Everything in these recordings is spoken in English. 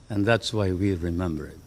and that's why we remember it.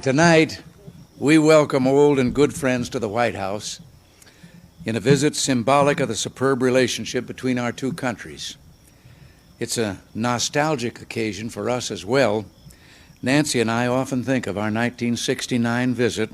Tonight, we welcome old and good friends to the White House in a visit symbolic of the superb relationship between our two countries. It's a nostalgic occasion for us as well. Nancy and I often think of our 1969 visit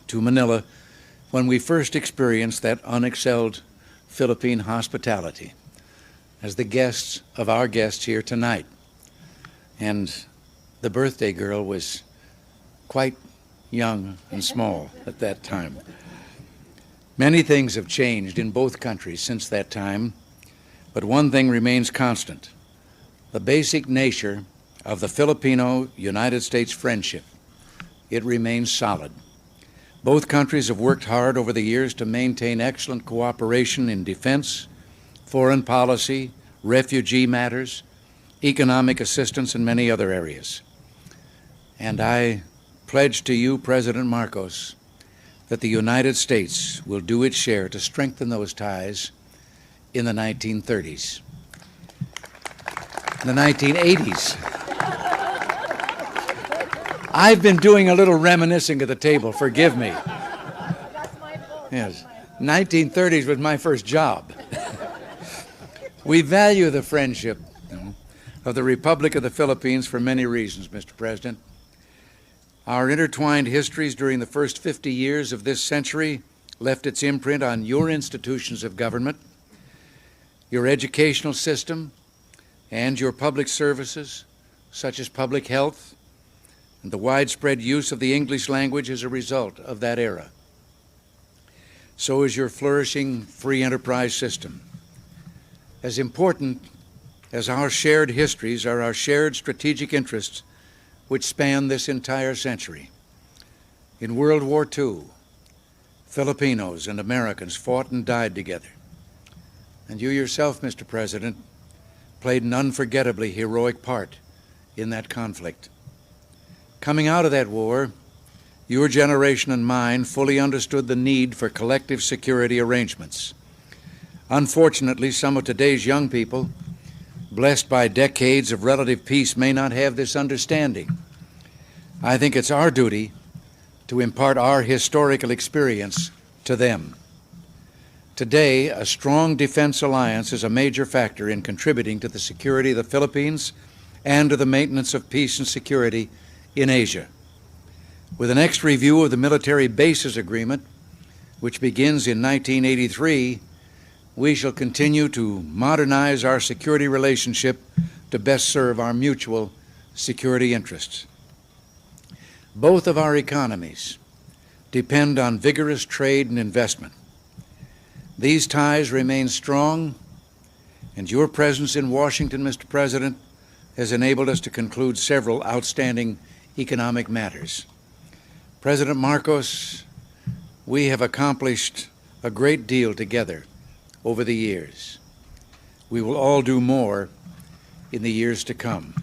to Manila when we first experienced that unexcelled Philippine hospitality as the guests of our guests here tonight. And the birthday girl was quite young and small at that time. Many things have changed in both countries since that time, but one thing remains constant: the basic nature of the Filipino-United States friendship. It remains solid. Both countries have worked hard over the years to maintain excellent cooperation in defense, foreign policy, refugee matters, economic assistance, and many other areas. And I pledge to you, President Marcos, that the United States will do its share to strengthen those ties in the 1930s. In the 1980s. I've been doing a little reminiscing at the table, forgive me. Yes, 1930s was my first job. We value the friendship of the Republic of the Philippines for many reasons, Mr. President. Our intertwined histories during the first 50 years of this century left its imprint on your institutions of government, your educational system, and your public services, such as public health, and the widespread use of the English language as a result of that era. So is your flourishing free enterprise system. As important as our shared histories are our shared strategic interests, which span this entire century. In World War II, Filipinos and Americans fought and died together. And you yourself, Mr. President, played an unforgettably heroic part in that conflict. Coming out of that war, your generation and mine fully understood the need for collective security arrangements. Unfortunately, some of today's young people blessed by decades of relative peace, may not have this understanding. I think it's our duty to impart our historical experience to them. Today, a strong defense alliance is a major factor in contributing to the security of the Philippines and to the maintenance of peace and security in Asia. With the next review of the Military Bases Agreement, which begins in 1983, we shall continue to modernize our security relationship to best serve our mutual security interests. Both of our economies depend on vigorous trade and investment. These ties remain strong, and your presence in Washington, Mr. President, has enabled us to conclude several outstanding economic matters. President Marcos, we have accomplished a great deal together over the years. We will all do more in the years to come.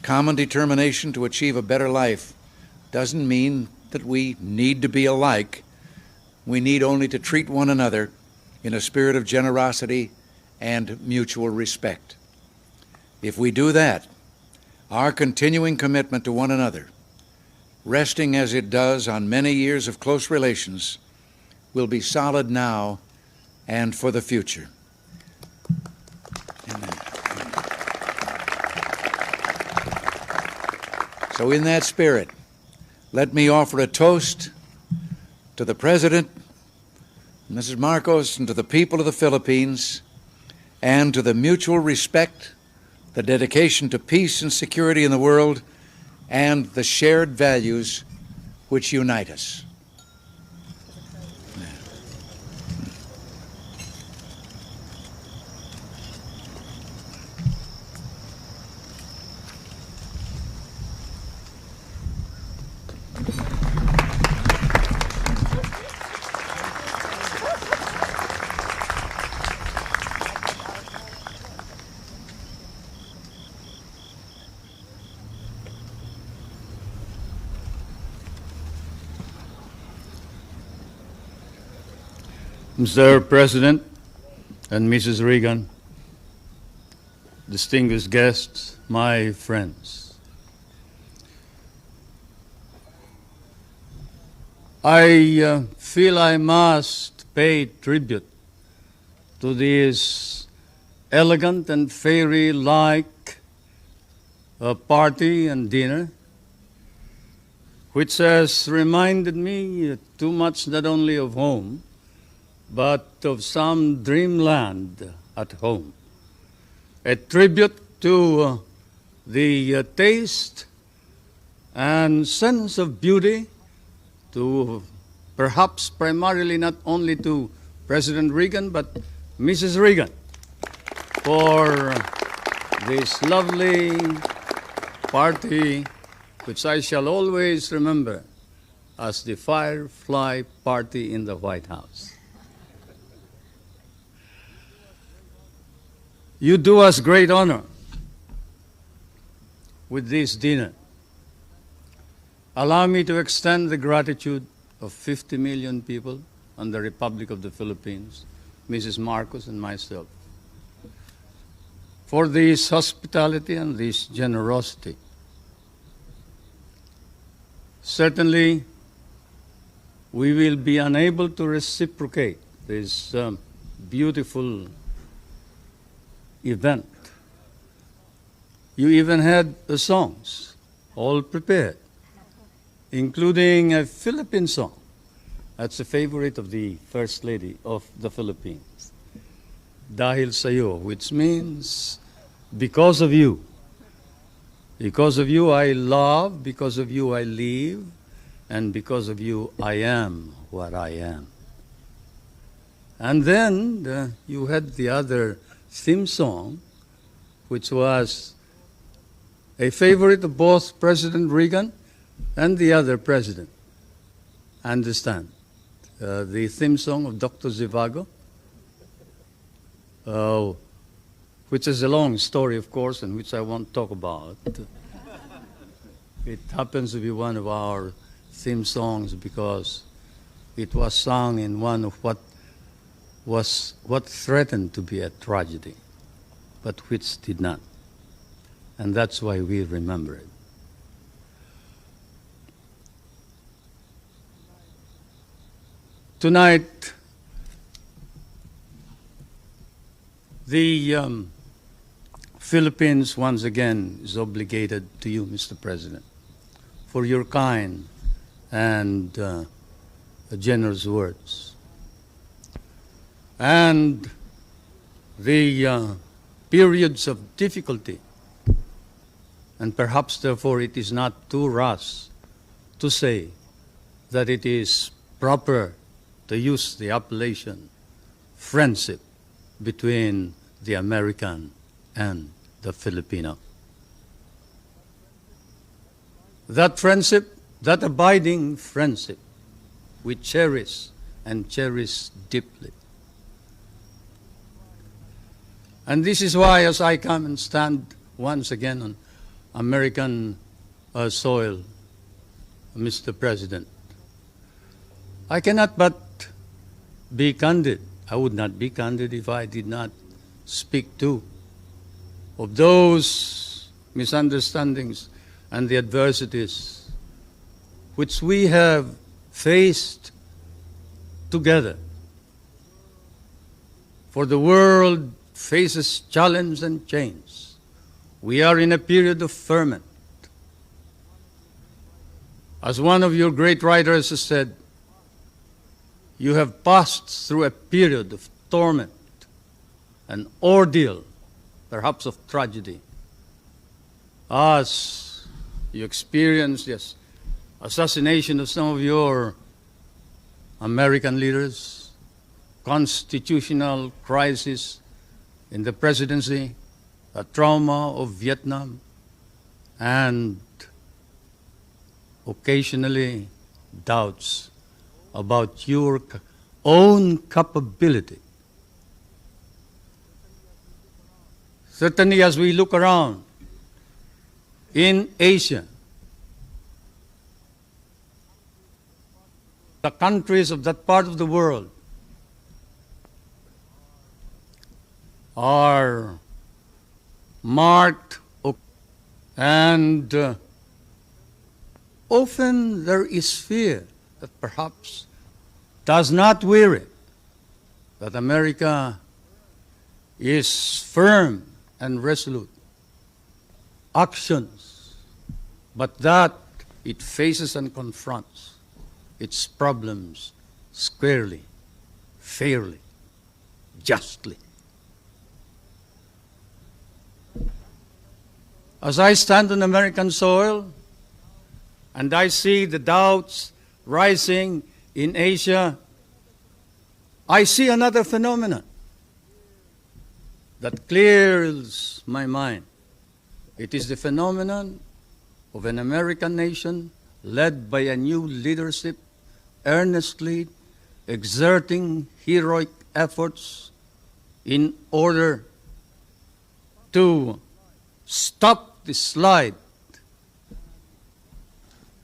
Common determination to achieve a better life doesn't mean that we need to be alike. We need only to treat one another in a spirit of generosity and mutual respect. If we do that, our continuing commitment to one another, resting as it does on many years of close relations, will be solid now and for the future. Amen. So in that spirit, let me offer a toast to the President, Mrs. Marcos, and to the people of the Philippines, and to the mutual respect, the dedication to peace and security in the world, and the shared values which unite us. Mr. President and Mrs. Reagan, distinguished guests, my friends, I feel I must pay tribute to this elegant and fairy-like party and dinner, which has reminded me too much not only of home, but of some dreamland at home. A tribute to the taste and sense of beauty, to perhaps primarily not only to President Reagan, but Mrs. Reagan, for this lovely party, which I shall always remember as the Firefly Party in the White House. You do us great honor with this dinner. Allow me to extend the gratitude of 50 million people in the Republic of the Philippines, Mrs. Marcos and myself, for this hospitality and this generosity. Certainly, we will be unable to reciprocate this beautiful event. You even had the songs all prepared, including a Philippine song. That's a favorite of the First Lady of the Philippines, Dahil Sa'yo, which means because of you. Because of you I love, because of you I live, and because of you I am what I am. And then you had the other theme song, which was a favorite of both President Reagan and the other president. Understand? The theme song of Dr. Zhivago, which is a long story, of course, and which I won't talk about. It happens to be one of our theme songs because it was sung in one of what threatened to be a tragedy. but which did not. And that's why we remember it. Tonight, the Philippines once again is obligated to you, Mr. President, for your kind and generous words. And the periods of difficulty, and perhaps therefore it is not too rash to say that it is proper to use the appellation friendship between the American and the Filipino. That friendship, that abiding friendship, we cherish and cherish deeply. And this is why, as I come and stand once again on American soil, Mr. President, I cannot but be candid. I would not be candid if I did not speak too of those misunderstandings and the adversities which we have faced together. For the world faces challenge and change. We are in a period of ferment. As one of your great writers has said, you have passed through a period of torment, an ordeal, perhaps of tragedy, as you experienced the assassination of some of your American leaders, constitutional crisis in the presidency, a trauma of Vietnam, and occasionally doubts about your own capability. Certainly, as we look around in Asia, the countries of that part of the world are marked, and often there is fear that perhaps does not weary, that America is firm and resolute actions, but that it faces and confronts its problems squarely, fairly, justly. As I stand on American soil and I see the doubts rising in Asia, I see another phenomenon that clears my mind. It is the phenomenon of an American nation led by a new leadership, earnestly exerting heroic efforts in order to stop the slide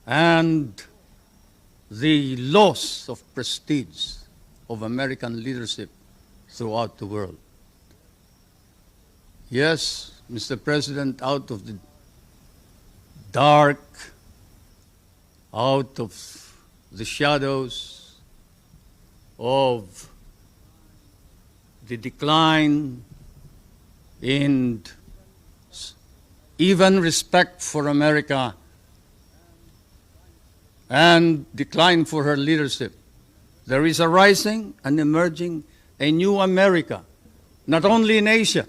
and the loss of prestige of American leadership throughout the world. Yes, Mr. President, out of the dark, out of the shadows of the decline in even respect for America and decline for her leadership, there is a rising and emerging a new America, not only in Asia,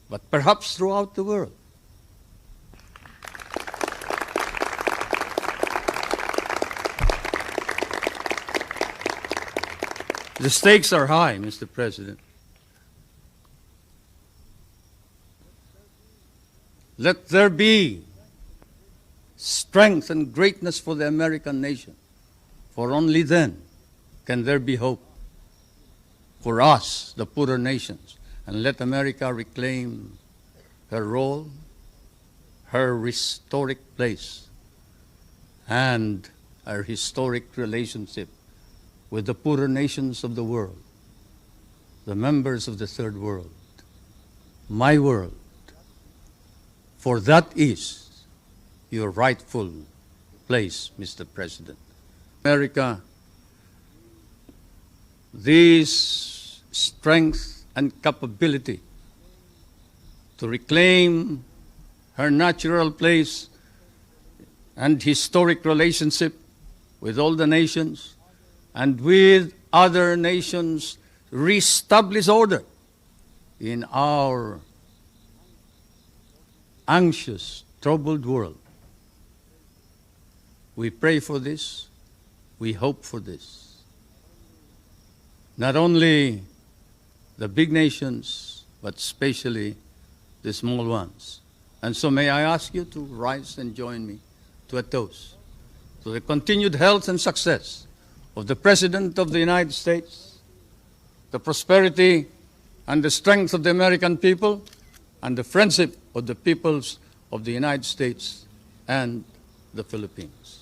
but perhaps throughout the world. The stakes are high, Mr. President. Let there be strength and greatness for the American nation, for only then can there be hope for us, the poorer nations, and let America reclaim her role, her historic place, and her historic relationship with the poorer nations of the world, the members of the third world, my world, for that is your rightful place, Mr. President. America, this strength and capability to reclaim her natural place and historic relationship with all the nations and with other nations, reestablish order in our anxious, troubled world. We pray for this. We hope for this. Not only the big nations, but especially the small ones. And so may I ask you to rise and join me to a toast to the continued health and success of the President of the United States, the prosperity and the strength of the American people, and the friendship of the peoples of the United States and the Philippines.